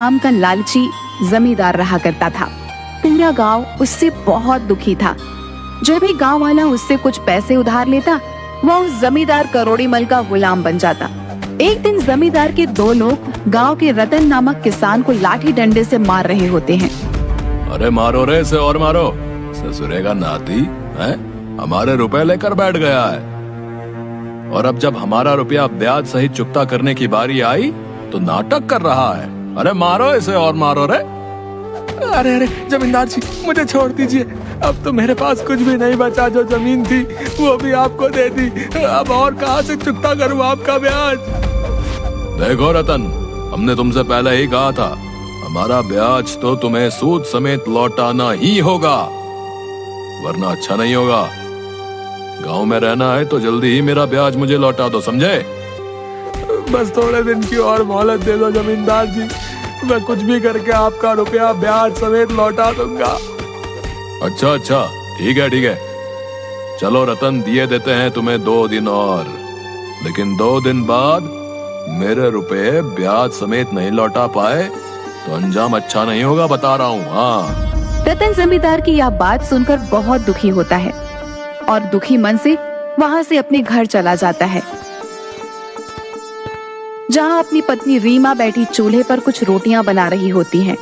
नाम का लालची जमींदार रहा करता था। पूरा गांव उससे बहुत दुखी था। जब भी गांव वाला उससे कुछ पैसे उधार लेता, वह उस जमींदार करोड़ीमल का गुलाम बन जाता। एक दिन जमींदार के दो लोग गांव के रतन नामक किसान को लाठी डंडे से मार रहे होते हैं। अरे मारो रे इसे और मारो, ससुरे का नाती है, हमारे रुपए लेकर बैठ गया है। और अब जब हमारा रुपया ब्याज सहित चुकता करने की बारी आई तो नाटक कर रहा है। अरे मारो इसे और मारो रे। अरे अरे जमींदार जी, मुझे छोड़ दीजिए। अब तो मेरे पास कुछ भी नहीं बचा। जो जमीन थी वो भी आपको दे दी। अब और कहाँ से चुकता करूँ आपका ब्याज? देखो रतन, हमने तुमसे पहले ही कहा था, हमारा ब्याज तो तुम्हें सूद समेत लौटाना ही होगा, वरना अच्छा नहीं होगा। गांव में रहना है तो जल्दी ही मेरा ब्याज मुझे लौटा दो, समझे? बस थोड़े दिन की और मोहलत दे दो जमींदार जी, मैं कुछ भी करके आपका रुपया ब्याज समेत लौटा दूंगा। अच्छा अच्छा, ठीक है। चलो रतन, दिए देते हैं तुम्हें 2 दिन और, लेकिन 2 दिन बाद मेरे रुपए ब्याज समेत नहीं लौटा पाए तो अंजाम अच्छा नहीं होगा, बता रहा हूँ। हाँ। रतन जमींदार की यह बात सुनकर बहुत दुखी होता है और दुखी मन से वहाँ से अपने घर चला जाता है, जहाँ अपनी पत्नी रीमा बैठी चूल्हे पर कुछ रोटियां बना रही होती हैं।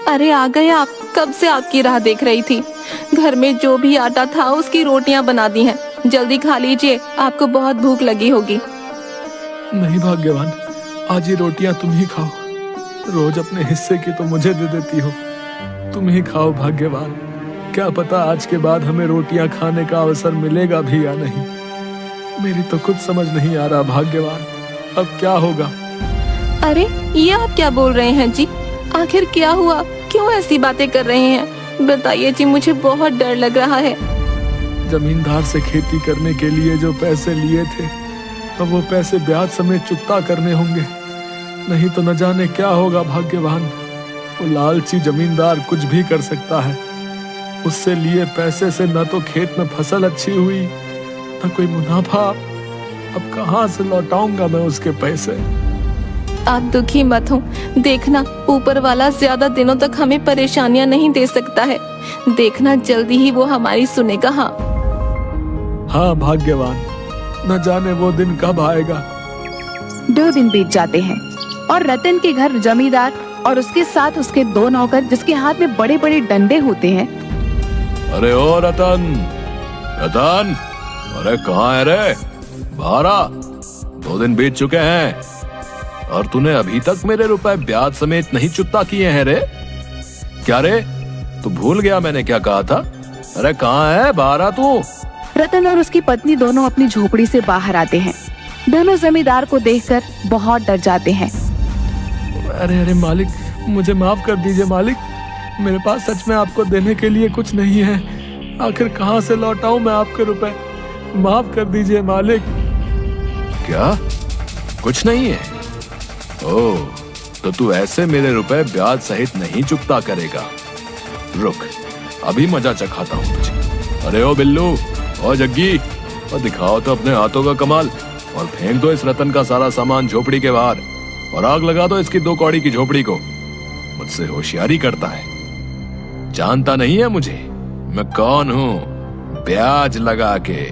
अरे आ गए आप, कब से आपकी राह देख रही थी। घर में जो भी आटा था उसकी रोटियां बना दी हैं, जल्दी खा लीजिए, आपको बहुत भूख लगी होगी। नहीं भाग्यवान, आज ये रोटियां तुम ही खाओ। रोज अपने हिस्से की तो मुझे दे देती हो, तुम ही खाओ भाग्यवान। क्या पता आज के बाद हमें रोटियां खाने का अवसर मिलेगा भी या नहीं। मेरी तो कुछ समझ नहीं आ रहा भाग्यवान, अब क्या होगा? अरे ये आप क्या बोल रहे हैं जी? आखिर क्या हुआ? क्यों ऐसी बातें कर रहे हैं? बताइए जी, मुझे बहुत डर लग रहा है। जमींदार से खेती करने के लिए जो पैसे लिए थे, अब वो पैसे ब्याज समेत चुकता करने होंगे, नहीं तो न जाने क्या होगा भाग्यवान। वो लालची जमींदार कुछ भी कर सकता है। उससे लिए पैसे से न तो खेत में फसल अच्छी हुई, न कोई मुनाफा। अब कहाँ से लौटाऊंगा मैं उसके पैसे? आप दुखी मत हो, देखना ऊपर वाला ज्यादा दिनों तक हमें परेशानियां नहीं दे सकता है। देखना जल्दी ही वो हमारी सुनेगा। हाँ भाग्यवान, न जाने वो दिन कब आएगा। 2 दिन बीत जाते हैं और रतन के घर जमींदार और उसके साथ उसके 2 नौकर, जिसके हाथ में बड़े बड़े डंडे होते हैं। अरे ओ रतन, रतन, अरे कहाँ है रे? बाहर आ, 2 दिन बीत चुके हैं और तूने अभी तक मेरे रुपए ब्याज समेत नहीं चुकता किए हैं रे। क्या रे, तू भूल गया मैंने क्या कहा था? अरे कहाँ है, बाहर आ तू। रतन और उसकी पत्नी दोनों अपनी झोपड़ी से बाहर आते हैं। दोनों जमींदार को देखकर बहुत डर जाते हैं। अरे अरे मालिक, मुझे माफ कर दीजिए मालिक, मेरे पास सच में आपको देने के लिए कुछ नहीं है। आखिर कहाँ से लौटाऊं मैं आपके रुपए? माफ कर दीजिए मालिक। क्या कुछ नहीं है? ओह, तो तू ऐसे मेरे रुपए ब्याज सहित नहीं चुकता करेगा? रुक, अभी मजा चखाता हूँ तुझे। अरे ओ बिल्लू, ओ जग्गी, और दिखाओ तो अपने हाथों का कमाल और फेंक दो इस रतन का सारा सामान झोपड़ी के बाहर और आग लगा दो इसकी 2 कौड़ी की झोपड़ी को। मुझसे होशियारी करता है, जानता नहीं है मुझे मैं कौन हूँ, ब्याज लगा के।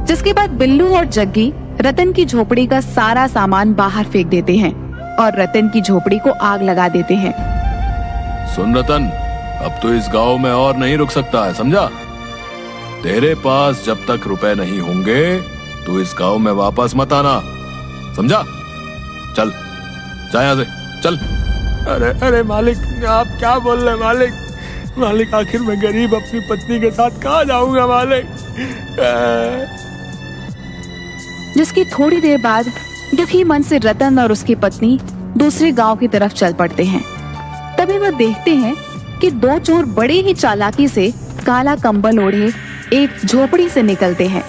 जिसके बाद बिल्लू और जग्गी रतन की झोपड़ी का सारा सामान बाहर फेंक देते हैं और रतन की झोपड़ी को आग लगा देते हैं। सुन रतन, अब तो इस गांव में और नहीं रुक सकता है, समझा? तेरे पास जब तक रुपए नहीं होंगे तो इस गांव में वापस मत आना, समझा? चल, जा यहाँ से, चल। अरे अरे मालिक, आप क्या बोल रहे हैं मालिक? मालिक, आखिर मैं गरीब अपनी पत्नी के साथ कहाँ जाऊंगा मालिक? जिसकी थोड़ी देर बाद दुखी मन से रतन और उसकी पत्नी दूसरे गांव की तरफ चल पड़ते हैं। तभी वह देखते हैं कि 2 चोर बड़े ही चालाकी से काला कंबल ओढ़े एक झोपड़ी से निकलते हैं,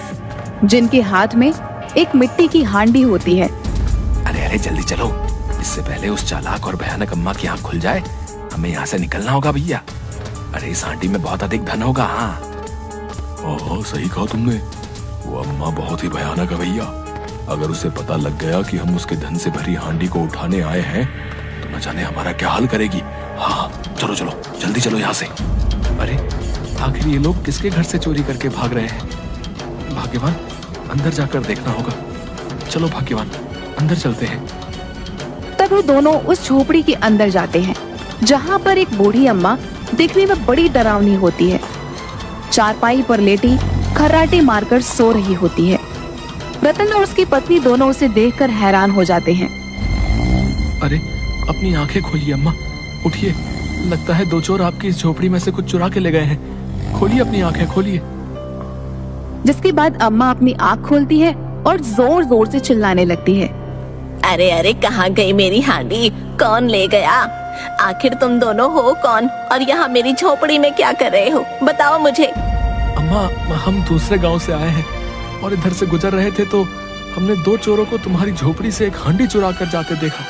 जिनके हाथ में एक मिट्टी की हांडी होती है। अरे अरे जल्दी चलो, इससे पहले उस चालाक और भयानक अम्मा की आंख खुल जाए। हमें यहाँ से निकलना होगा भैया। अरे इस हांडी में बहुत अधिक धन होगा। हाँ ओह, सही कहा तुमने, वो अम्मा बहुत ही भयानक है भैया। अगर उसे पता लग गया कि हम उसके धन से भरी हांडी को उठाने आए हैं तो न जाने हमारा क्या हाल करेगी। हाँ चलो चलो जल्दी चलो यहाँ से। अरे आखिर ये लोग किसके घर से चोरी करके भाग रहे हैं? भाग्यवान, अंदर जाकर देखना होगा। चलो भाग्यवान, अंदर चलते हैं। तब वो दोनों उस झोपड़ी के अंदर जाते हैं जहाँ पर एक बूढ़ी अम्मा दिखने में बड़ी डरावनी होती है, चारपाई पर लेटी खर्राटे मारकर सो रही होती है। रतन और उसकी पत्नी दोनों उसे देखकर हैरान हो जाते हैं। अरे अपनी आंखें खोलिए अम्मा, उठिए। लगता है दो चोर आपकी इस झोपड़ी में से कुछ चुरा के ले गए हैं। खोलिए अपनी आंखें, खोलिए। जिसके बाद अम्मा अपनी आँख खोलती है और जोर जोर से चिल्लाने लगती है। अरे अरे, कहाँ गई मेरी हांडी? कौन ले गया? आखिर तुम दोनों हो कौन और यहाँ मेरी झोपड़ी में क्या कर रहे हो? बताओ मुझे। अम्मा, हम दूसरे गांव से आए हैं और इधर से गुजर रहे थे तो हमने दो चोरों को तुम्हारी झोपड़ी से एक हांडी चुरा कर जाते देखा।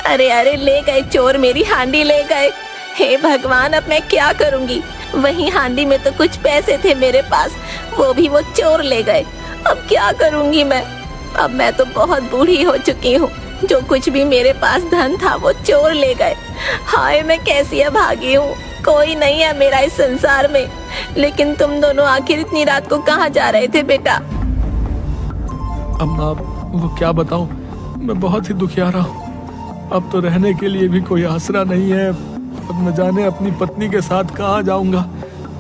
अरे अरे, ले गए चोर, मेरी हांडी ले गए। हे भगवान, अब मैं क्या करूँगी? वही हांडी में तो कुछ पैसे थे मेरे पास, वो भी वो चोर ले गए। अब क्या करूँगी मैं? अब मैं तो बहुत बूढ़ी हो चुकी हूँ। जो कुछ भी मेरे पास धन था वो चोर ले गए। हाय, मैं कैसी अभागी हूँ। कोई नहीं है मेरा इस संसार में। लेकिन तुम दोनों आखिर इतनी रात को कहाँ जा रहे थे बेटा? अम्मा, वो क्या बताऊं, मैं बहुत ही दुखियारा हूँ। अब तो रहने के लिए भी कोई आसरा नहीं है। अब न जाने अपनी पत्नी के साथ कहाँ जाऊंगा,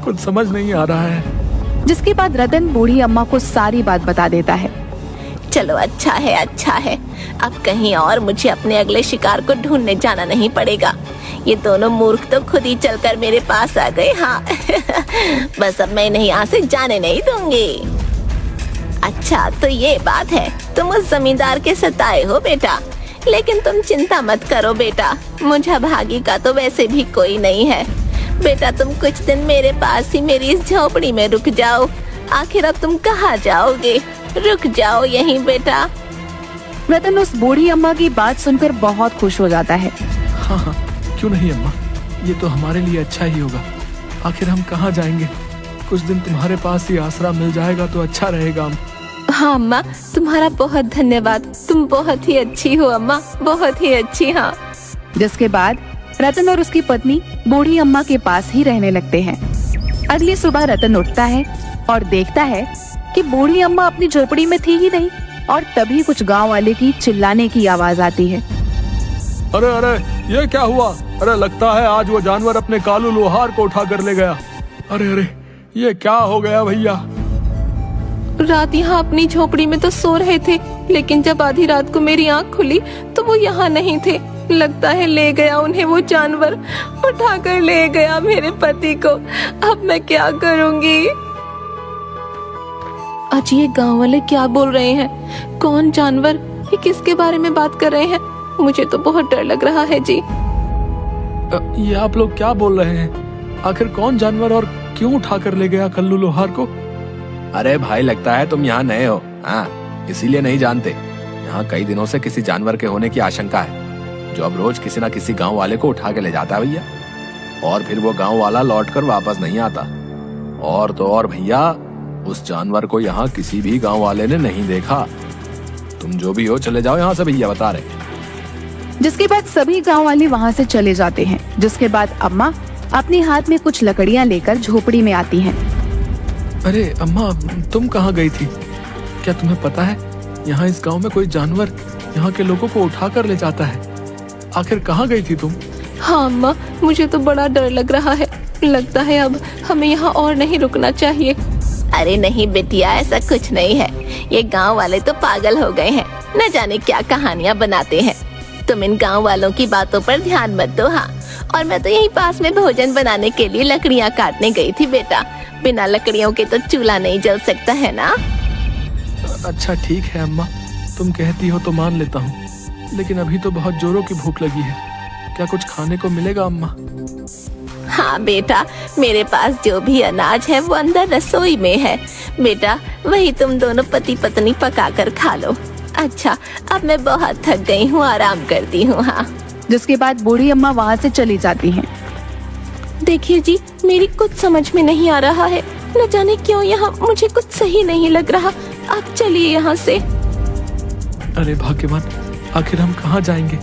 कुछ समझ नहीं आ रहा है। जिसके बाद रतन बूढ़ी अम्मा को सारी बात बता देता है। चलो अच्छा है। अब कहीं और मुझे अपने अगले शिकार को ढूंढने जाना नहीं पड़ेगा। ये दोनों मूर्ख तो खुद ही चलकर मेरे पास आ गए। हाँ बस अब मैं इन्हें यहाँ से जाने नहीं दूंगी। अच्छा तो ये बात है, तुम उस जमींदार के सताए हो बेटा। लेकिन तुम चिंता मत करो बेटा, मुझे भागी का तो वैसे भी कोई नहीं है। बेटा तुम कुछ दिन मेरे पास ही मेरी इस झोपड़ी में रुक जाओ। आखिर अब तुम कहाँ जाओगे? रुक जाओ यहीं बेटा। रतन उस बूढ़ी अम्मा की बात सुनकर बहुत खुश हो जाता है। हाँ, क्यों नहीं अम्मा, ये तो हमारे लिए अच्छा ही होगा। आखिर हम कहाँ जाएंगे? कुछ दिन तुम्हारे पास ही आसरा मिल जाएगा तो अच्छा रहेगा। हाँ अम्मा, तुम्हारा बहुत धन्यवाद। तुम बहुत ही अच्छी हो अम्मा, बहुत ही अच्छी। हाँ। जिसके बाद रतन और उसकी पत्नी बूढ़ी अम्मा के पास ही रहने लगते हैं। अगली सुबह रतन उठता है और देखता है कि बूढ़ी अम्मा अपनी झोपड़ी में थी ही नहीं। और तभी कुछ गांव वाले की चिल्लाने की आवाज आती है। अरे अरे, ये क्या हुआ? अरे लगता है आज वो जानवर अपने कालू लोहार को उठा कर ले गया। अरे अरे, ये क्या हो गया भैया? रात यहाँ अपनी झोपड़ी में तो सो रहे थे, लेकिन जब आधी रात को मेरी आँख खुली तो वो यहाँ नहीं थे। लगता है ले गया उन्हें वो जानवर, उठा कर ले गया मेरे पति को। अब मैं क्या करूँगी? आज ये गांव वाले क्या बोल रहे हैं? कौन जानवर? ये किसके बारे में बात कर रहे हैं? मुझे तो बहुत डर लग रहा है जी। ये आप लोग क्या बोल रहे हैं? आखिर कौन जानवर और क्यों उठा कर ले गया कल्लू लोहार को? अरे भाई, लगता है तुम यहाँ नए हो, हाँ, इसीलिए नहीं जानते। यहाँ कई दिनों से किसी जानवर के होने की आशंका है, जो अब रोज किसी न किसी गांव वाले को उठा के ले जाता है भैया। और फिर वो गांव वाला लौटकर वापस नहीं आता। और तो और भैया, उस जानवर को यहाँ किसी भी गांव वाले ने नहीं देखा। तुम जो भी हो चले जाओ यहाँ से भैया, बता रहे। जिसके बाद सभी गांव वाले वहाँ से चले जाते हैं। जिसके बाद अम्मा अपने हाथ में कुछ लकड़ियाँ लेकर झोपड़ी में आती हैं। अरे अम्मा, तुम कहाँ गई थी? क्या तुम्हें पता है यहाँ इस गांव में कोई जानवर यहाँ के लोगों को उठा कर ले जाता है? आखिर कहाँ गई थी तुम? हाँ अम्मा, मुझे तो बड़ा डर लग रहा है। लगता है अब हमें यहाँ और नहीं रुकना चाहिए। अरे नहीं बेटिया, ऐसा कुछ नहीं है। ये गांव वाले तो पागल हो गए हैं, न जाने क्या कहानियाँ बनाते हैं। तुम इन गांव वालों की बातों पर ध्यान मत दो। हाँ, और मैं तो यहीं पास में भोजन बनाने के लिए लकड़ियाँ काटने गई थी बेटा। बिना लकड़ियों के तो चूल्हा नहीं जल सकता है ना। अच्छा ठीक है अम्मा, तुम कहती हो तो मान लेता हूँ, लेकिन अभी तो बहुत जोरों की भूख लगी है। क्या कुछ खाने को मिलेगा अम्मा? हाँ बेटा, मेरे पास जो भी अनाज है वो अंदर रसोई में है बेटा। वही तुम दोनों पति पत्नी पका कर खा लो। अच्छा, अब मैं बहुत थक गई हूँ, आराम करती हूँ। हाँ। जिसके बाद बूढ़ी अम्मा वहाँ से चली जाती हैं। देखिए जी, मेरी कुछ समझ में नहीं आ रहा है। न जाने क्यों यहाँ मुझे कुछ सही नहीं लग रहा। अब चलिए यहाँ से। अरे भाग्यवान, आखिर हम कहाँ जाएंगे?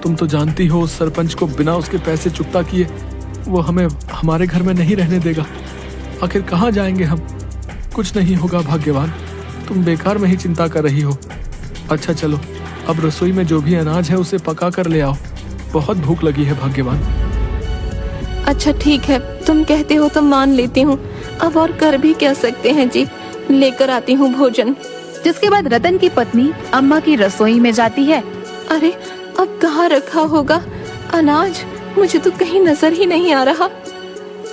तुम तो जानती हो उस सरपंच को बिना उसके पैसे चुकता किए वो हमें हमारे घर में नहीं रहने देगा। आखिर कहाँ जाएंगे हम? कुछ नहीं होगा भाग्यवान, तुम बेकार में ही चिंता कर रही हो। अच्छा चलो, अब रसोई में जो भी अनाज है उसे पका कर ले आओ, बहुत भूख लगी है भाग्यवान। अच्छा ठीक है, तुम कहते हो तो मान लेती हूँ। अब और कर भी क्या सकते हैं जी, लेकर आती हूँ भोजन। जिसके बाद रतन की पत्नी अम्मा की रसोई में जाती है। अरे अब कहाँ रखा होगा अनाज? मुझे तो कहीं नजर ही नहीं आ रहा।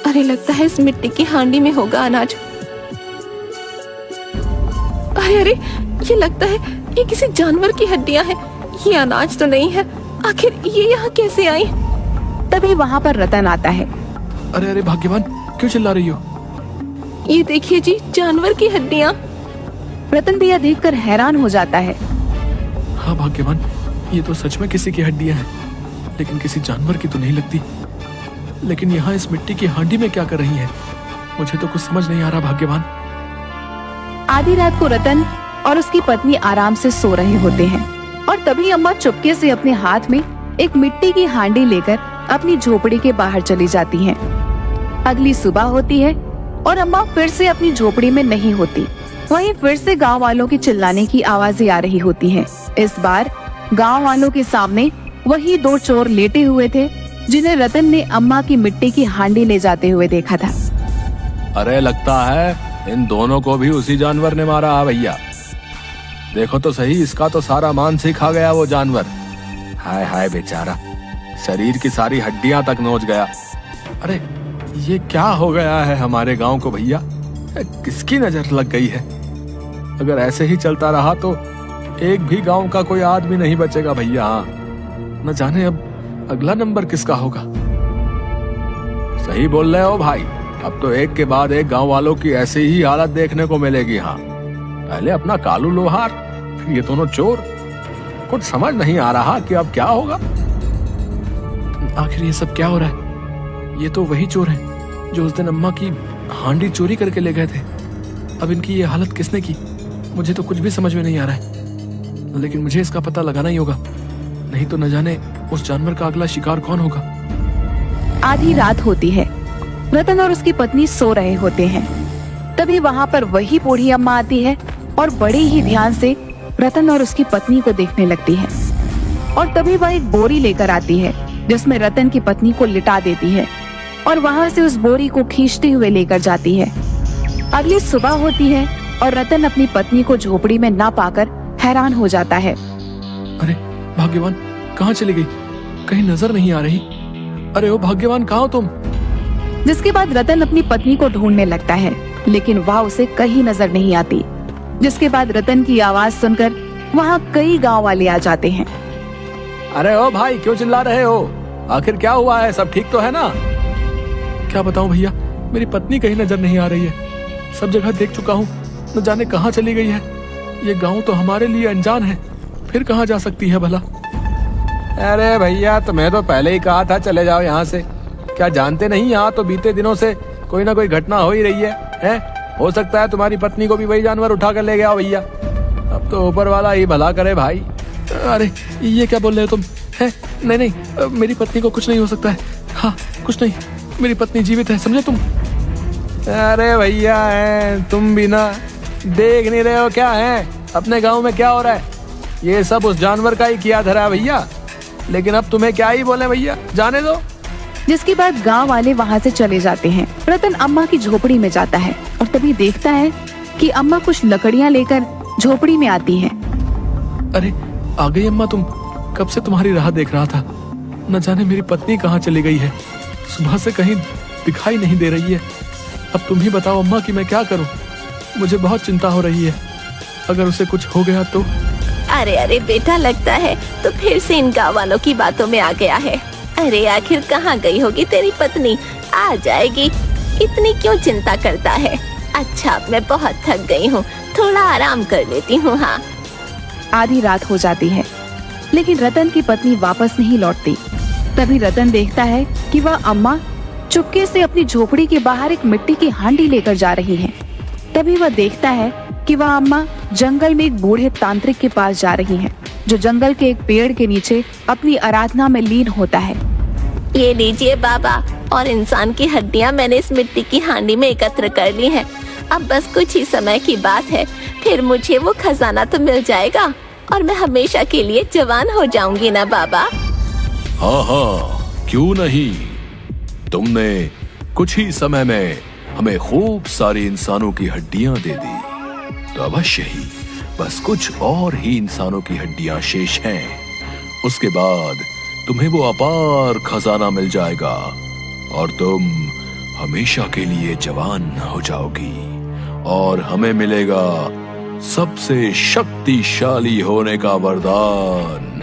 अरे लगता है इस मिट्टी की हांडी में होगा अनाज। अरे ये लगता है ये किसी जानवर की हड्डियां हैं। ये अनाज तो नहीं है, आखिर ये यहाँ कैसे आई? तभी वहाँ पर रतन आता है। अरे अरे भाग्यवान, क्यों चिल्ला रही हो? ये देखिए जी, जानवर की हड्डियां। रतन भी यह देखकर हैरान हो जाता है। हाँ भाग्यवान, ये तो सच में किसी की हड्डियां हैं, लेकिन किसी जानवर की तो नहीं लगती। लेकिन यहाँ इस मिट्टी की हांडी में क्या कर रही है? मुझे तो कुछ समझ नहीं आ रहा भाग्यवान। आधी रात को रतन और उसकी पत्नी आराम से सो रहे होते हैं और तभी अम्मा चुपके से अपने हाथ में एक मिट्टी की हांडी लेकर अपनी झोपड़ी के बाहर चली जाती हैं। अगली सुबह होती है और अम्मा फिर से अपनी झोपड़ी में नहीं होती। वहीं फिर से गांव वालों की चिल्लाने की आवाजें आ रही होती हैं। इस बार गांव वालों के सामने वही दो चोर लेटे हुए थे जिन्हें रतन ने अम्मा की मिट्टी की हांडी ले जाते हुए देखा था। अरे लगता है इन दोनों को भी उसी जानवर ने मारा है भैया। देखो तो सही, इसका तो सारा मांस ही खा गया वो जानवर। हाय हाय बेचारा, शरीर की सारी हड्डियां तक नोच गया। अरे ये क्या हो गया है हमारे गांव को भैया? किसकी नजर लग गई है? अगर ऐसे ही चलता रहा तो एक भी गांव का कोई आदमी नहीं बचेगा भैया। न जाने अब अगला नंबर किसका होगा। सही बोल रहे हो भाई, अब तो एक के बाद एक गांव वालों की ऐसी ही हालत देखने को मिलेगी। हाँ, पहले अपना कालू लोहार, फिर ये दोनों चोर। कुछ समझ नहीं आ रहा कि अब क्या होगा। आखिर ये सब क्या हो रहा है? ये तो वही चोर हैं जो उस दिन अम्मा की हांडी चोरी करके ले गए थे। अब इनकी ये हालत किसने की? मुझे तो कुछ भी समझ में नहीं आ रहा है, लेकिन मुझे इसका पता लगाना ही होगा, नहीं तो न जाने उस जानवर का अगला शिकार कौन होगा। आधी रात होती है, रतन और उसकी पत्नी सो रहे होते हैं। तभी वहाँ पर वही बूढ़ी अम्मा आती है और बड़े ही ध्यान से रतन और उसकी पत्नी को देखने लगती है। और तभी वह एक बोरी लेकर आती है जिसमें रतन की पत्नी को लिटा देती है और वहाँ से उस बोरी को खींचते हुए लेकर जाती है। अगली सुबह होती है और रतन अपनी पत्नी को झोपड़ी में ना पाकर हैरान हो जाता है। अरे भाग्यवान, कहाँ चली गई? कहीं नजर नहीं आ रही। अरे ओ भाग्यवान, कहाँ हो तुम? जिसके बाद रतन अपनी पत्नी को ढूंढने लगता है, लेकिन वह उसे कहीं नजर नहीं आती। जिसके बाद रतन की आवाज सुनकर वहाँ कई गांव वाले आ जाते हैं। अरे ओ भाई, क्यों चिल्ला रहे हो? आखिर क्या हुआ है? सब ठीक तो है ना? क्या बताऊं भैया, मेरी पत्नी कहीं नजर नहीं आ रही है। सब जगह देख चुका हूँ, न जाने कहाँ चली गई है। ये गांव तो हमारे लिए अनजान है, फिर कहाँ जा सकती है भला? अरे भैया, तुम्हें तो पहले ही कहा था चले जाओ यहाँ से। क्या जानते नहीं, यहाँ तो बीते दिनों से कोई ना कोई घटना हो ही रही है? हो सकता है तुम्हारी पत्नी को भी वही जानवर उठा कर ले गया भैया। अब तो ऊपर वाला ही भला करे भाई। अरे ये क्या बोल रहे हो तुम? है? नहीं नहीं, मेरी पत्नी को कुछ नहीं हो सकता है। हाँ, कुछ नहीं, मेरी पत्नी जीवित है, समझे तुम? अरे भैया, तुम भी ना देख नहीं रहे हो क्या है अपने गांव में क्या हो रहा है? ये सब उस जानवर का ही किया धरा है भैया। लेकिन अब तुम्हें क्या ही बोले भैया, जाने दो। जिसके बाद गांव वाले वहाँ से चले जाते हैं। रतन अम्मा की झोपड़ी में जाता है और तभी देखता है कि अम्मा कुछ लकड़ियाँ लेकर झोपड़ी में आती हैं। अरे आ गई अम्मा, तुम? कब से तुम्हारी राह देख रहा था। न जाने मेरी पत्नी कहाँ चली गई है, सुबह से कहीं दिखाई नहीं दे रही है। अब तुम ही बताओ अम्मा कि मैं क्या करूं? मुझे बहुत चिंता हो रही है, अगर उसे कुछ हो गया तो। अरे अरे बेटा, लगता है तो फिर से इन गाँव वालों की बातों में आ गया है। अरे आखिर कहाँ गई होगी तेरी पत्नी? आ जाएगी, इतनी क्यों चिंता करता है? अच्छा, मैं बहुत थक गई हूँ, थोड़ा आराम कर लेती हूँ। हाँ। आधी रात हो जाती है, लेकिन रतन की पत्नी वापस नहीं लौटती। तभी रतन देखता है कि वह अम्मा चुपके से अपनी झोपड़ी के बाहर एक मिट्टी की हांडी लेकर जा रही है। तभी वह देखता है कि वह अम्मा जंगल में एक बूढ़े तांत्रिक के पास जा रही हैं, जो जंगल के एक पेड़ के नीचे अपनी आराधना में लीन होता है। ये लीजिए बाबा, और इंसान की हड्डियां मैंने इस मिट्टी की हांडी में एकत्र कर ली हैं। अब बस कुछ ही समय की बात है, फिर मुझे वो खजाना तो मिल जाएगा और मैं हमेशा के लिए जवान हो जाऊंगी ना बाबा। हाँ हाँ, क्यों नहीं। तुमने कुछ ही समय में हमें खूब सारी इंसानों की हड्डियां दे दी, तो अवश्य ही बस कुछ और ही इंसानों की हड्डियां शेष हैं। उसके बाद तुम्हें वो अपार खजाना मिल जाएगा और तुम हमेशा के लिए जवान हो जाओगी और हमें मिलेगा सबसे शक्तिशाली होने का वरदान।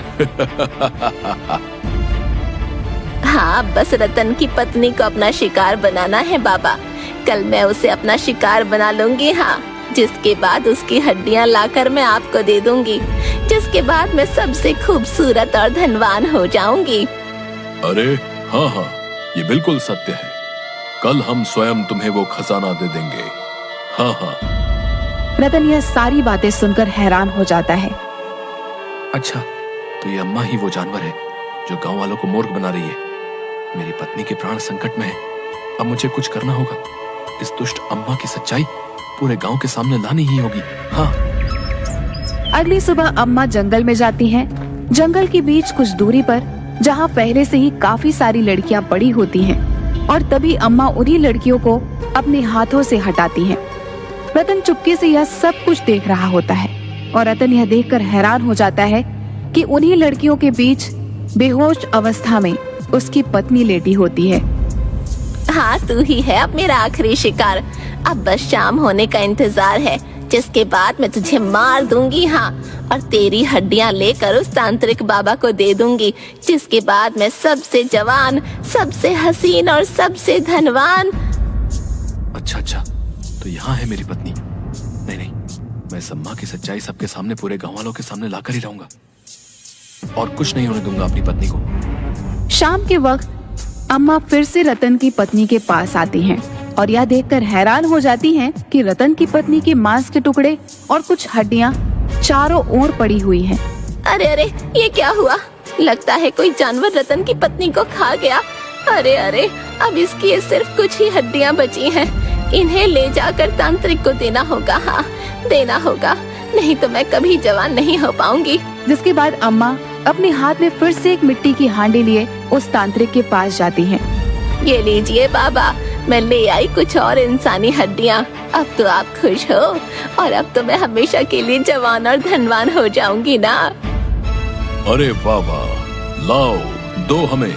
हाँ, बस रतन की पत्नी को अपना शिकार बनाना है बाबा। कल मैं उसे अपना शिकार बना लूंगी। हाँ, जिसके बाद उसकी हड्डियां लाकर मैं आपको दे दूंगी, जिसके बाद मैं सबसे खूबसूरत और धनवान हो जाऊंगी। अरे हाँ हाँ, ये बिल्कुल सत्य है। कल हम स्वयं तुम्हें वो खजाना दे देंगे। हाँ हाँ। रतन यह सारी बातें सुनकर हैरान हो जाता है। अच्छा, तो ये अम्मा ही वो जानवर है जो गांव वालों को मूर्ख बना रही है। मेरी पत्नी के प्राण संकट में है। अब मुझे कुछ करना होगा। इस दुष्ट अम्मा की सच्चाई पूरे गांव के सामने लानी ही होगी। हाँ। अगली सुबह अम्मा जंगल में जाती हैं। जंगल के बीच कुछ दूरी पर, जहाँ पहले से ही काफी सारी लड़कियां पड़ी होती हैं, और तभी अम्मा उन्हीं लड़कियों को अपने हाथों से हटाती हैं। रतन चुपके से यह सब कुछ देख रहा होता है और रतन यह देखकर हैरान हो जाता है कि उन्हीं लड़कियों के बीच बेहोश अवस्था में उसकी पत्नी लेटी होती है। हाँ, तू ही है अब मेरा आखिरी शिकार। अब बस शाम होने का इंतजार है, जिसके बाद मैं तुझे मार दूंगी। हाँ, और तेरी हड्डियां लेकर उस तांत्रिक बाबा को दे दूंगी, जिसके बाद मैं सबसे जवान, सबसे हसीन और सबसे धनवान। अच्छा अच्छा, तो यहाँ है मेरी पत्नी। नहीं नहीं, मैं इस अम्मा की सच्चाई सबके सामने, पूरे गांव वालों के सामने लाकर ही रहूंगा और कुछ नहीं होने दूंगा अपनी पत्नी को। शाम के वक्त अम्मा फिर से रतन की पत्नी के पास आती हैं और यह देखकर हैरान हो जाती हैं कि रतन की पत्नी के मांस के टुकड़े और कुछ हड्डियां चारों ओर पड़ी हुई हैं। अरे अरे, ये क्या हुआ? लगता है कोई जानवर रतन की पत्नी को खा गया। अरे अरे, अब इसकी ये सिर्फ कुछ ही हड्डियां बची हैं। इन्हें ले जाकर तांत्रिक को देना होगा। हाँ, देना होगा, नहीं तो मैं कभी जवान नहीं हो पाऊंगी। जिसके बाद अम्मा अपने हाथ में फिर से एक मिट्टी की हांडी लिए उस तांत्रिक के पास जाती हैं। ये लीजिए बाबा, मैं ले आई कुछ और इंसानी हड्डियाँ। अब तो आप खुश हो और अब तो मैं हमेशा के लिए जवान और धनवान हो जाऊंगी ना। अरे वाह वाह, लाओ दो हमें।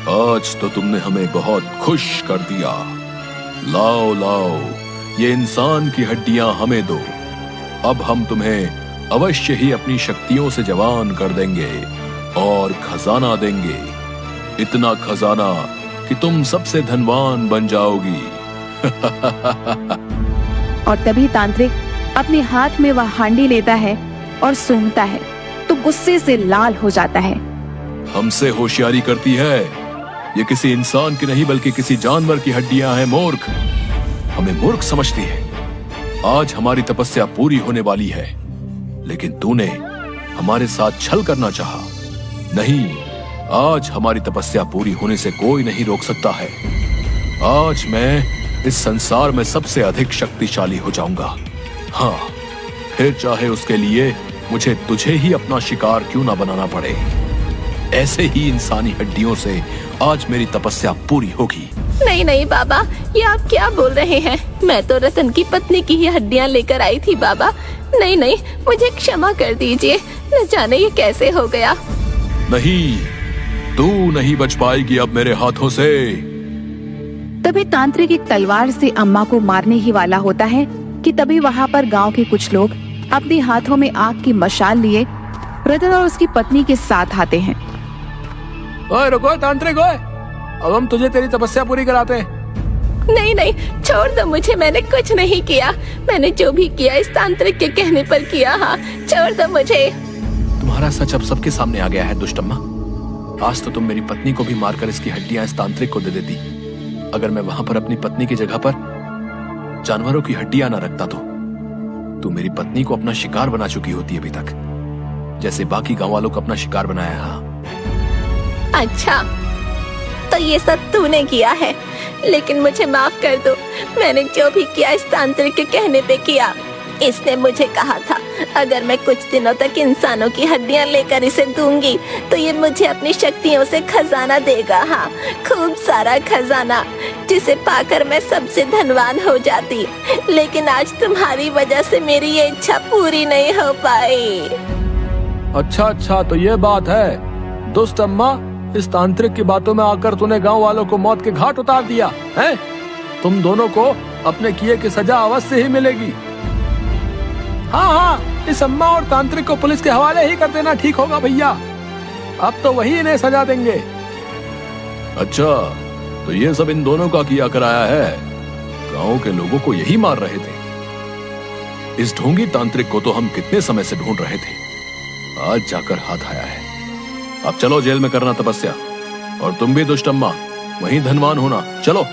आज तो तुमने हमें बहुत खुश कर दिया। लाओ लाओ, ये इंसान की हड्डियां हमें दो। अब हम तुम्हें अवश्य ही अपनी शक्तियों से जवान कर देंगे और खजाना देंगे। इतना खजाना कि तुम सबसे धनवान बन जाओगी। और तभी तांत्रिक अपने हाथ में वह हांडी लेता है और सूंघता है तो गुस्से से लाल हो जाता है। हमसे होशियारी करती है। ये किसी इंसान की नहीं बल्कि किसी जानवर की हड्डियां हैं। मूर्ख, हमें मूर्ख समझती है। आज हमारी तपस्या पूरी होने वाली है, लेकिन तूने हमारे साथ छल करना चाहा। नहीं, आज हमारी तपस्या पूरी होने से कोई नहीं रोक सकता है। आज मैं इस संसार में सबसे अधिक शक्तिशाली हो जाऊंगा। हाँ, फिर चाहे उसके लिए मुझे तुझे ही अपना शिकार क्यों ना बनाना पड़े। ऐसे ही इंसानी हड्डियों से आज मेरी तपस्या पूरी होगी। नहीं नहीं बाबा, ये आप क्या बोल रहे हैं? मैं तो रतन की पत्नी की ही हड्डियां लेकर आई थी बाबा। नहीं नहीं, मुझे क्षमा कर दीजिए, न जाने ये कैसे हो गया। नहीं, तू नहीं बच पाएगी अब मेरे हाथों से। तभी तांत्रिक एक तलवार से अम्मा को मारने ही वाला होता है कि तभी वहाँ पर गांव के कुछ लोग अपने हाथों में आग की मशाल लिए रतन और उसकी पत्नी के साथ आते हैं। ओए रुको तांत्रिक, ओए, अब हम तुझे तेरी तपस्या पूरी कराते हैं। नहीं नहीं, छोड़ दो मुझे, मैंने कुछ नहीं किया। मैंने जो भी किया इस तांत्रिक के कहने पर किया। हाँ, छोड़ दो मुझे। तुम्हारा सच अब सबके सामने आ गया है दुष्ट अम्मा। आज तो तुम मेरी पत्नी को भी मारकर इसकी हड्डियां इस तांत्रिक को दे देती। अगर मैं वहां पर अपनी पत्नी की जगह पर जानवरों की हड्डियां ना रखता तो तू मेरी पत्नी को अपना शिकार बना चुकी होती अभी तक, जैसे बाकी गांव वालों को अपना शिकार बनाया। हाँ, अच्छा, तो ये सब तूने किया है, लेकिन मुझे माफ कर दो। मैंने जो भी किया इस तांत्रिक के कहने पे किया। इसने मुझे कहा था अगर मैं कुछ दिनों तक इंसानों की हड्डियां लेकर इसे दूंगी तो ये मुझे अपनी शक्तियों से खजाना देगा। हाँ, खूब सारा खजाना, जिसे पाकर मैं सबसे धनवान हो जाती। लेकिन आज तुम्हारी वजह से मेरी ये इच्छा पूरी नहीं हो पाई। अच्छा, तो ये बात है। दुष्ट अम्मा, इस तांत्रिक की बातों में आकर तूने गांव वालों को मौत के घाट उतार दिया है। तुम दोनों को अपने किए की सजा अवश्य ही मिलेगी। हाँ, इस अम्मा और तांत्रिक को पुलिस के हवाले ही कर देना ठीक होगा भैया। अब तो वही इन्हें सजा देंगे। अच्छा, तो ये सब इन दोनों का किया कराया है। गांव के लोगों को यही मार रहे थे। इस ढोंगी तांत्रिक को तो हम कितने समय से ढूंढ रहे थे, आज जाकर हाथ आया है। अब चलो जेल में करना तपस्या, और तुम भी दुष्ट अम्मा वहीं धनवान होना। चलो।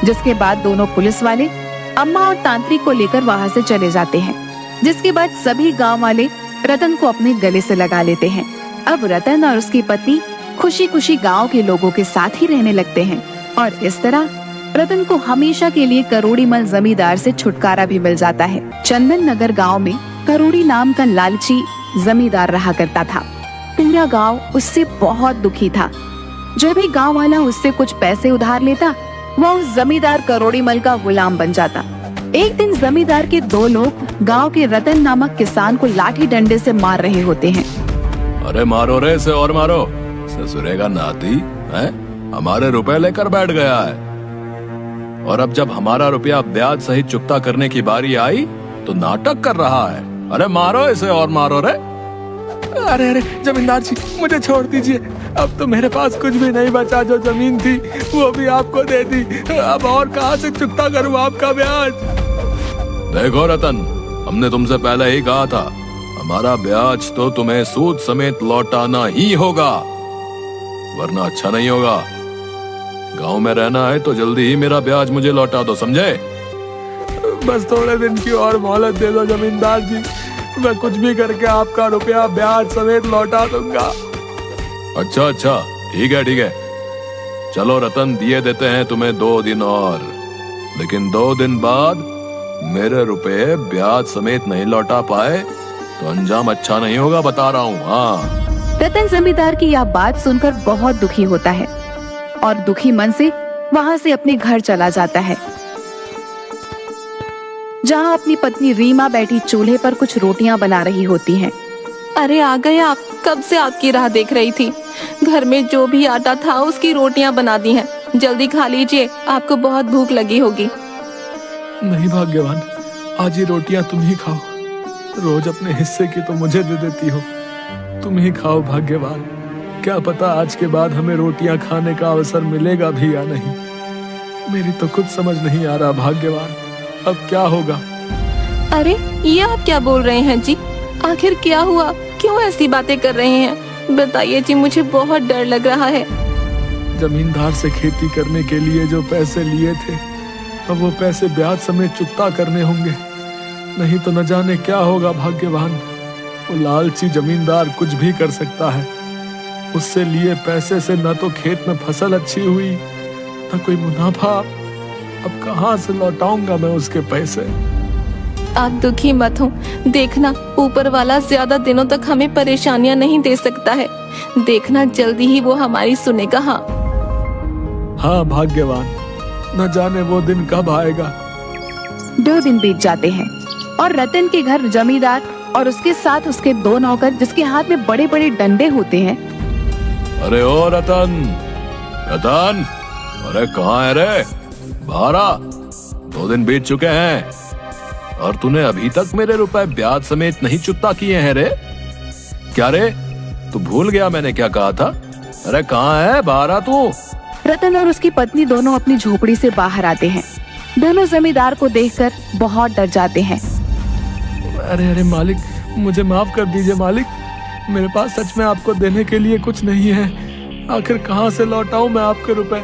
जिसके बाद दोनों पुलिस वाले अम्मा और तांत्रिक को लेकर वहां से चले जाते हैं। जिसके बाद सभी गांव वाले रतन को अपने गले से लगा लेते हैं। अब रतन और उसकी पत्नी खुशी खुशी गांव के लोगों के साथ ही रहने लगते हैं, और इस तरह रतन को हमेशा के लिए करोड़ीमल जमींदार से छुटकारा भी मिल जाता है। चंदन नगर गाँव में करोड़ी नाम का लालची जमींदार रहा करता था। पूरा गांव उससे बहुत दुखी था। जब भी गांव वाला उससे कुछ पैसे उधार लेता, वह उस जमींदार करोड़ीमल का गुलाम बन जाता। एक दिन जमींदार के दो लोग गांव के रतन नामक किसान को लाठी डंडे से मार रहे होते हैं। अरे मारो रे इसे, और मारो। ससुरे का नाती है, हमारे रुपए लेकर बैठ गया है, और अब जब हमारा रुपया ब्याज सहित चुकता करने की बारी आई तो नाटक कर रहा है। अरे मारो इसे, और मारो रे। अरे जमींदार जी, मुझे छोड़ दीजिए। अब तो मेरे पास कुछ भी नहीं बचा। जो जमीन थी वो भी आपको दे दी। अब और कहाँ से चुकता करूँ आपका ब्याज? देखो रतन, हमने तुमसे पहले ही कहा था, हमारा ब्याज तो तुम्हें सूद समेत लौटाना ही होगा, वरना अच्छा नहीं होगा। गांव में रहना है तो जल्दी ही मेरा ब्याज मुझे लौटा दो, समझे? बस थोड़े दिन की और मोहलत दे दो जमींदार जी। मैं कुछ भी करके आपका रुपया ब्याज समेत लौटा दूंगा। अच्छा, ठीक है। चलो रतन, दिए देते हैं तुम्हें 2 दिन और, लेकिन 2 दिन बाद मेरे रुपए ब्याज समेत नहीं लौटा पाए तो अंजाम अच्छा नहीं होगा, बता रहा हूँ। हाँ। रतन जमींदार की यह बात सुनकर बहुत दुखी होता है, और दुखी मन से वहां से अपने घर चला जाता है, जहां अपनी पत्नी रीमा बैठी चूल्हे पर कुछ रोटियां बना रही होती हैं। अरे आ गए आप, कब से आपकी राह देख रही थी। घर में जो भी आटा था उसकी रोटियां बना दी हैं, जल्दी खा लीजिए, आपको बहुत भूख लगी होगी। नहीं भाग्यवान, आज ये रोटियां तुम ही खाओ। रोज अपने हिस्से की तो मुझे दे देती हो, तुम ही खाओ भाग्यवान। क्या पता आज के बाद हमें रोटियां खाने का अवसर मिलेगा भी या नहीं। मेरी तो कुछ समझ नहीं आ रहा भाग्यवान, अब क्या होगा? अरे ये आप क्या बोल रहे हैं जी? आखिर क्या हुआ? क्यों ऐसी बातें कर रहे हैं? बताइए जी, मुझे बहुत डर लग रहा है। जमींदार से खेती करने के लिए जो पैसे लिए थे, अब वो पैसे ब्याज समेत चुकता करने होंगे, नहीं तो न जाने क्या होगा भाग्यवान। वो लालची जमींदार कुछ भी कर सकता है। उससे लिए पैसे से न तो खेत में फसल अच्छी हुई, न कोई मुनाफा। अब कहाँ से लौटाऊंगा मैं उसके पैसे? आप दुखी मत हो, देखना ऊपर वाला ज्यादा दिनों तक हमें परेशानियां नहीं दे सकता है। देखना जल्दी ही वो हमारी सुनेगा। हाँ भाग्यवान, न जाने वो दिन कब आएगा। 2 दिन बीत जाते हैं, और रतन के घर जमींदार और उसके साथ उसके 2 नौकर, जिसके हाथ में बड़े बड़े डंडे होते हैं। अरे ओ रतन, अरे कहाँ है रे? बाहर आ, 2 दिन बीत चुके हैं और तूने अभी तक मेरे रुपए ब्याज समेत नहीं चुकता किए हैं रे। क्या रे, तू भूल गया मैंने क्या कहा था? अरे कहाँ है, बाहर आ तू। रतन और उसकी पत्नी दोनों अपनी झोपड़ी से बाहर आते हैं। दोनों जमींदार को देखकर बहुत डर जाते हैं। अरे मालिक, मुझे माफ कर दीजिए मालिक, मेरे पास सच में आपको देने के लिए कुछ नहीं है। आखिर कहाँ से लौटाऊं मैं आपके रुपए?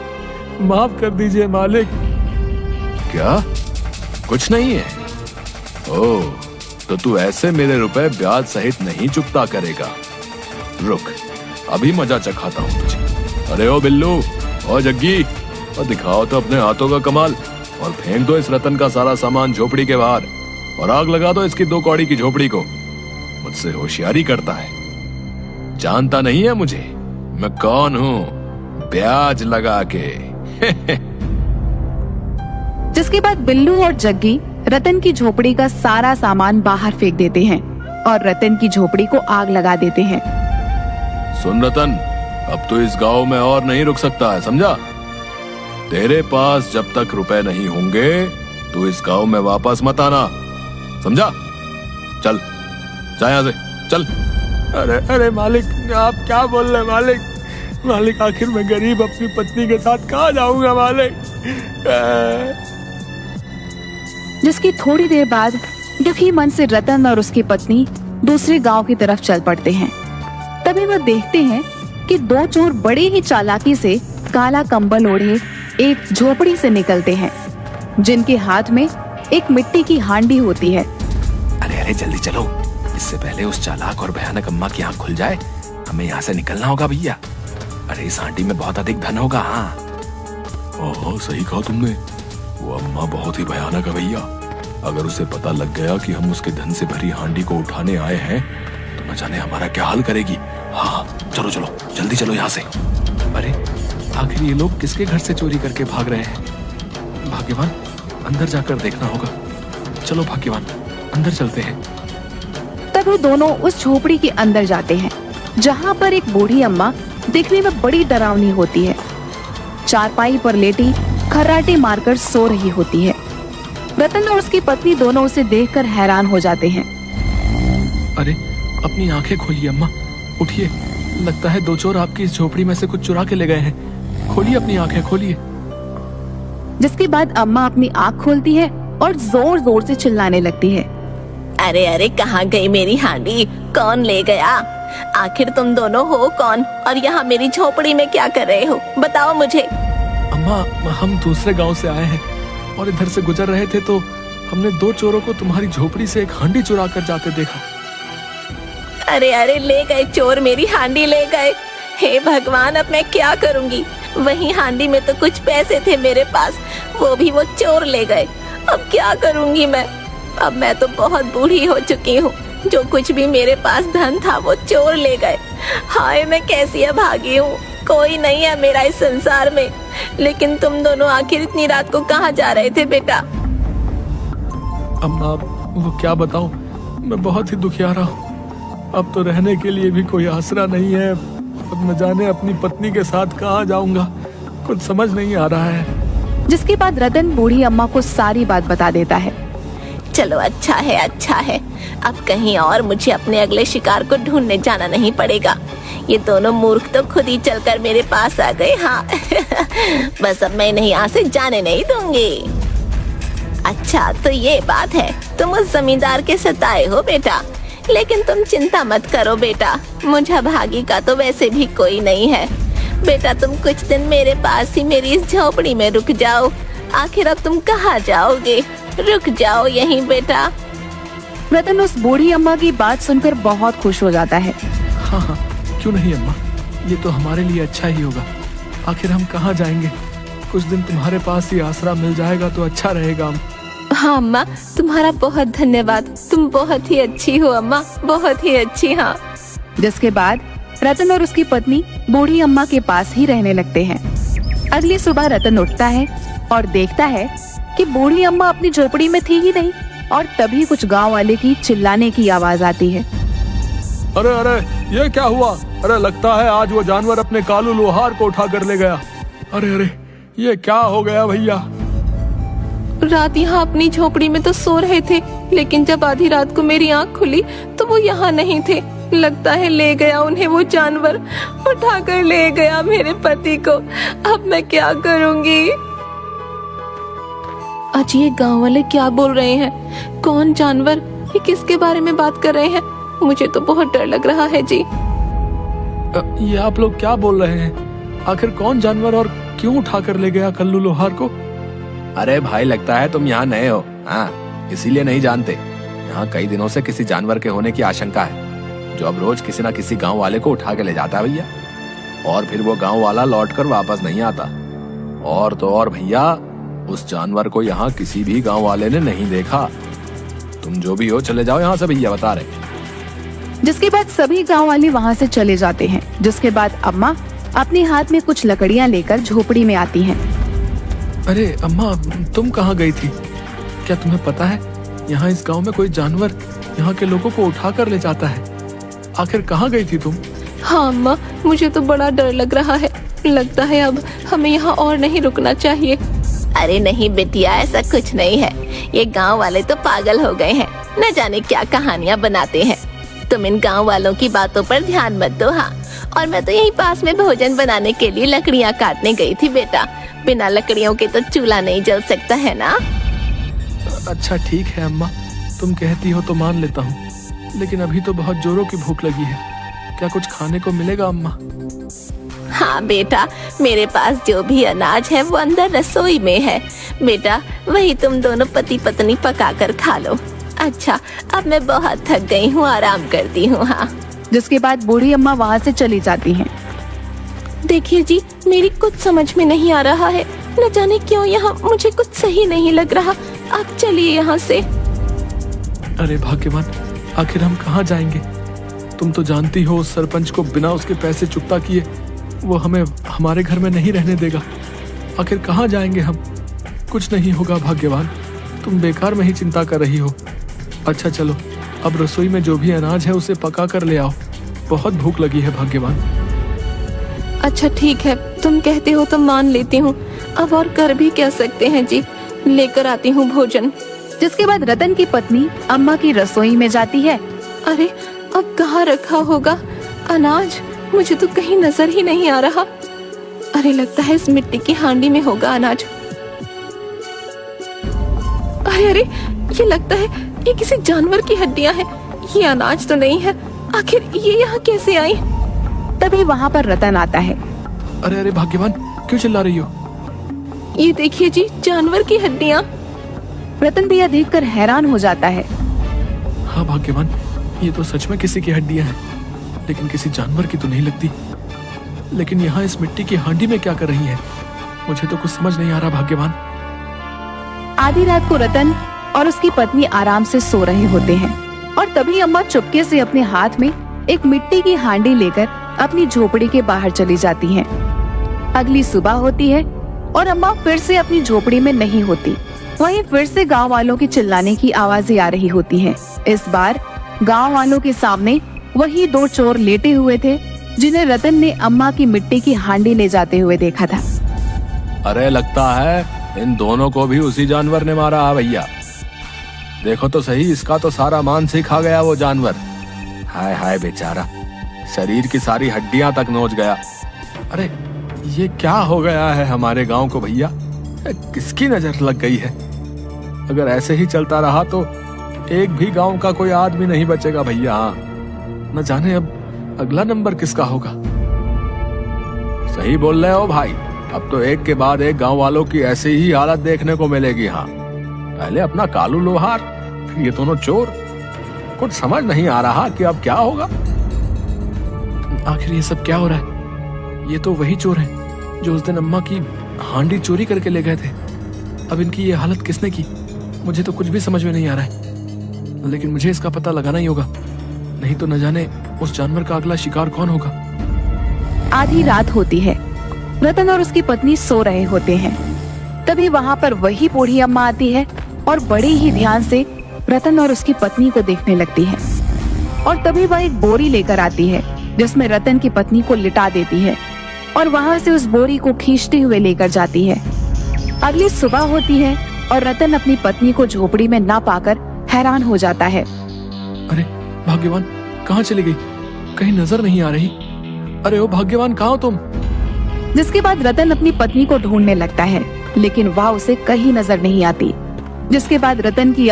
माफ कर दीजिए मालिक। क्या कुछ नहीं है। ओह, तो तू ऐसे मेरे रुपए ब्याज सहित नहीं चुकता करेगा। रुक, अभी मजा चखाता हूँ तुझे। अरे ओ बिल्लू, ओ जग्गी, और दिखाओ तो अपने हाथों का कमाल और फेंक दो इस रतन का सारा सामान झोपड़ी के बाहर और आग लगा दो इसकी 2 कौड़ी की झोपड़ी को। मुझसे होशियारी करता है, जानता नहीं है मुझे मैं कौन हूँ, ब्याज लगा के। जिसके बाद बिल्लू और जग्गी रतन की झोपड़ी का सारा सामान बाहर फेंक देते हैं और रतन की झोपड़ी को आग लगा देते हैं। सुन रतन, अब तो इस गांव में और नहीं रुक सकता है, समझा? तेरे पास जब तक रुपए नहीं होंगे तो इस गांव में वापस मत आना, समझा? चल, जा यहां से, चल। अरे अरे मालिक, आप क्या बोल रहे हैं मालिक? मालिक, आखिर मैं गरीब अपनी पत्नी के साथ कहाँ जाऊंगा मालिक? जिसकी थोड़ी देर बाद दुखी मन से रतन और उसकी पत्नी दूसरे गांव की तरफ चल पड़ते हैं। तभी वह देखते हैं कि 2 चोर बड़े ही चालाकी से काला कंबल ओढ़े एक झोपड़ी से निकलते हैं, जिनके हाथ में एक मिट्टी की हांडी होती है। अरे अरे जल्दी चलो, इससे पहले उस चालाक और भयानक अम्मा की आंख खुल जाए। हमें यहाँ से निकलना होगा भैया। अरे इस हांडी में बहुत अधिक धन होगा। हाँ ओह, सही कहा तुमने, वो अम्मा बहुत ही भयानक है भैया। अगर उसे पता लग गया कि हम उसके धन से भरी हांडी को उठाने आए हैं तो न जाने हमारा क्या हाल करेगी। हाँ चलो चलो, जल्दी चलो यहाँ से। अरे आखिर ये लोग किसके घर से चोरी करके भाग रहे हैं? भाग्यवान, अंदर जाकर देखना होगा। चलो भाग्यवान, अंदर चलते हैं। तब वो दोनों उस झोपड़ी के अंदर जाते हैं, जहाँ पर एक बूढ़ी अम्मा दिखने में बड़ी डरावनी होती है। चारपाई पर लेटी खर्राटे मारकर सो रही होती है। रतन और उसकी पत्नी दोनों उसे देखकर हैरान हो जाते हैं। अरे अपनी आंखें खोलिए अम्मा, उठिए। लगता है 2 चोर आपकी इस झोपड़ी में से कुछ चुरा के ले गए हैं। खोलिए अपनी आंखें, खोलिए। जिसके बाद अम्मा अपनी आँख खोलती है और जोर जोर से चिल्लाने लगती है। अरे अरे, कहाँ गई मेरी हांडी? कौन ले गया? आखिर तुम दोनों हो कौन और यहाँ मेरी झोपड़ी में क्या कर रहे हो? बताओ मुझे। अम्मा, हम दूसरे गांव से आए हैं और इधर से गुजर रहे थे तो हमने 2 चोरों को तुम्हारी झोपड़ी से एक हांडी चुरा कर जाते देखा। अरे अरे, ले गए चोर, मेरी हांडी ले गए। हे भगवान, अब मैं क्या करूँगी? वही हांडी में तो कुछ पैसे थे मेरे पास, वो भी वो चोर ले गए। अब क्या करूँगी मैं? अब मैं तो बहुत बूढ़ी हो चुकी हूँ। जो कुछ भी मेरे पास धन था वो चोर ले गए। हाय, मैं कैसी अभागी हूँ। कोई नहीं है मेरा इस संसार में। लेकिन तुम दोनों आखिर इतनी रात को कहाँ जा रहे थे बेटा? अम्मा, वो क्या बताऊं, मैं बहुत ही दुखियारा हूँ। अब तो रहने के लिए भी कोई आसरा नहीं है। अब न जाने अपनी पत्नी के साथ कहाँ जाऊंगा, कुछ समझ नहीं आ रहा है। जिसके बाद रतन बूढ़ी अम्मा को सारी बात बता देता है। चलो अच्छा है, अच्छा है। अब कहीं और मुझे अपने अगले शिकार को ढूंढने जाना नहीं पड़ेगा। ये दोनों मूर्ख तो खुद ही चलकर मेरे पास आ गए। हाँ बस अब मैं इन्हें यहाँ से जाने नहीं दूंगी। अच्छा तो ये बात है, तुम उस जमींदार के सताए हो बेटा। लेकिन तुम चिंता मत करो बेटा, मुझे भागी का तो वैसे भी कोई नहीं है। बेटा तुम कुछ दिन मेरे पास ही मेरी इस झोपड़ी में रुक जाओ। आखिर अब तुम कहाँ जाओगे? रुक जाओ यहीं बेटा। रतन उस बूढ़ी अम्मा की बात सुनकर बहुत खुश हो जाता है। हाँ हाँ, क्यों नहीं अम्मा, ये तो हमारे लिए अच्छा ही होगा। आखिर हम कहाँ जाएंगे? कुछ दिन तुम्हारे पास ही आसरा मिल जाएगा तो अच्छा रहेगा। हाँ अम्मा, तुम्हारा बहुत धन्यवाद। तुम बहुत ही अच्छी हो अम्मा, बहुत ही अच्छी। हाँ। जिसके बाद रतन और उसकी पत्नी बूढ़ी अम्मा के पास ही रहने लगते हैं। अगली सुबह रतन उठता है और देखता है कि बूढ़ी अम्मा अपनी झोपड़ी में थी ही नहीं और तभी कुछ गांव वाले की चिल्लाने की आवाज आती है। अरे अरे, ये क्या हुआ? अरे लगता है आज वो जानवर अपने कालू लोहार को उठा कर ले गया। अरे अरे, ये क्या हो गया भैया? रात यहाँ अपनी झोपड़ी में तो सो रहे थे, लेकिन जब आधी रात को मेरी आँख खुली तो वो यहाँ नहीं थे। लगता है ले गया उन्हें वो जानवर, उठाकर ले गया मेरे पति को। अब मैं क्या करूँगी? आज ये गांव वाले क्या बोल रहे हैं? कौन जानवर? ये किसके बारे में बात कर रहे हैं? मुझे तो बहुत डर लग रहा है जी। ये आप लोग क्या बोल रहे हैं? आखिर कौन जानवर और क्यों उठा कर ले गया कल्लू लोहार को? अरे भाई, लगता है तुम यहाँ नए हो। हाँ, इसीलिए नहीं जानते। यहाँ कई दिनों से किसी जानवर के होने की आशंका है, जो अब रोज किसी न किसी गांव वाले को उठा के ले जाता है भैया। और फिर वो गांव वाला लौटकर वापस नहीं आता। और तो और भैया, उस जानवर को यहाँ किसी भी गांव वाले ने नहीं देखा। तुम जो भी हो चले जाओ यहाँ से भैया, बता रहे। जिसके बाद सभी गांव वाले वहाँ से चले जाते हैं। जिसके बाद अम्मा अपने हाथ में कुछ लकड़ियाँ लेकर झोपड़ी में आती हैं। अरे अम्मा, तुम कहाँ गई थी? क्या तुम्हें पता है यहाँ इस गांव में कोई जानवर यहाँ के लोगों को उठा कर ले जाता है? आखिर कहाँ गई थी तुम? हाँ अम्मा, मुझे तो बड़ा डर लग रहा है। लगता है अब हमें यहाँ और नहीं रुकना चाहिए। अरे नहीं बेटिया, ऐसा कुछ नहीं है। ये गांव वाले तो पागल हो गए हैं, न जाने क्या कहानियाँ बनाते हैं। तुम इन गांव वालों की बातों पर ध्यान मत दो। हाँ, और मैं तो यहीं पास में भोजन बनाने के लिए लकड़ियाँ काटने गई थी बेटा। बिना लकड़ियों के तो चूल्हा नहीं जल सकता है ना। अच्छा ठीक है अम्मा, तुम कहती हो तो मान लेता हूँ, लेकिन अभी तो बहुत जोरों की भूख लगी है। क्या कुछ खाने को मिलेगा अम्मा? हाँ बेटा, मेरे पास जो भी अनाज है वो अंदर रसोई में है बेटा। वही तुम दोनों पति पत्नी पका कर खा लो। अच्छा, अब मैं बहुत थक गई हूँ, आराम करती हूँ। हाँ। जिसके बाद बूढ़ी अम्मा वहाँ से चली जाती हैं। देखिए जी, मेरी कुछ समझ में नहीं आ रहा है। न जाने क्यों यहाँ मुझे कुछ सही नहीं लग रहा। आप चलिए यहाँ से। अरे भाग्यवान, आखिर हम कहाँ जाएंगे? तुम तो जानती हो उस सरपंच को बिना उसके पैसे चुकता किए वो हमें हमारे घर में नहीं रहने देगा। आखिर कहाँ जाएंगे हम? कुछ नहीं होगा भाग्यवान, तुम बेकार में ही चिंता कर रही हो। अच्छा चलो, अब रसोई में जो भी अनाज है उसे पका कर ले आओ। बहुत भूख लगी है भाग्यवान। अच्छा ठीक है, तुम कहते हो तो मान लेती हूँ। अब और कर भी क्या सकते हैं जी। लेकर आती हूँ भोजन। जिसके बाद रतन की पत्नी अम्मा की रसोई में जाती है। अरे अब कहाँ रखा होगा अनाज? मुझे तो कहीं नजर ही नहीं आ रहा। अरे लगता है इस मिट्टी की हांडी में होगा अनाज। अरे अरे, ये लगता है ये किसी जानवर की हड्डियां हैं। ये अनाज तो नहीं है। आखिर ये यहाँ कैसे आई? तभी वहाँ पर रतन आता है। अरे अरे भाग्यवान, क्यों चिल्ला रही हो? ये देखिए जी, जानवर की हड्डियां। रतन भैया देखकर हैरान हो जाता है। हाँ भाग्यवान, ये तो सच में किसी की हड्डियां हैं, लेकिन किसी जानवर की तो नहीं लगती। लेकिन यहाँ इस मिट्टी की हांडी में क्या कर रही है? मुझे तो कुछ समझ नहीं आ रहा भाग्यवान। आधी रात को रतन और उसकी पत्नी आराम से सो रहे होते हैं और तभी अम्मा चुपके से अपने हाथ में एक मिट्टी की हांडी लेकर अपनी झोपड़ी के बाहर चली जाती हैं। अगली सुबह होती है और अम्मा फिर से अपनी झोपड़ी में नहीं होती। वहीं फिर से गांव वालों की चिल्लाने की आवाजें आ रही होती हैं। इस बार गांव वालों के सामने वही दो चोर लेटे हुए थे जिन्हें रतन ने अम्मा की मिट्टी की हांडी ले जाते हुए देखा था। अरे लगता है इन दोनों को भी उसी जानवर ने मारा है भैया। देखो तो सही, इसका तो सारा मांस ही खा गया वो जानवर। हाय हाय बेचारा, शरीर की सारी हड्डियां तक नोच गया। अरे ये क्या हो गया है हमारे गांव को भैया? किसकी नजर लग गई है? अगर ऐसे ही चलता रहा तो एक भी गांव का कोई आदमी नहीं बचेगा भैया। हाँ, न जाने अब अगला नंबर किसका होगा। सही बोल रहे हो भाई, अब तो एक के बाद एक गांव वालों की ऐसी ही हालत देखने को मिलेगी। हाँ, पहले अपना कालू लोहार, फिर ये दोनों चोर। कुछ समझ नहीं आ रहा कि अब क्या होगा। आखिर ये सब क्या हो रहा है? ये तो वही चोर हैं जो उस दिन अम्मा की हांडी चोरी करके ले गए थे। अब इनकी ये हालत किसने की? मुझे तो कुछ भी समझ में नहीं आ रहा है, लेकिन मुझे इसका पता लगाना ही होगा, नहीं तो न जाने उस जानवर का अगला शिकार कौन होगा। आधी रात होती है, रतन और उसकी पत्नी सो रहे होते हैं। तभी वहाँ पर वही बूढ़ी अम्मा आती है और बड़े ही ध्यान से रतन और उसकी पत्नी को देखने लगती है। और तभी वह एक बोरी लेकर आती है जिसमें रतन की पत्नी को लिटा देती है और वहाँ से उस बोरी को खींचते हुए लेकर जाती है। अगली सुबह होती है और रतन अपनी पत्नी को झोपड़ी में ना पाकर हैरान हो जाता है। अरे भाग्यवान, कहाँ चली गई? कहीं नजर नहीं आ रही। अरे ओ भाग्यवान, कहाँ हो तुम? जिसके बाद रतन अपनी पत्नी को ढूंढने लगता है, लेकिन वह उसे कहीं नजर नहीं आती। जिसके बाद रतन की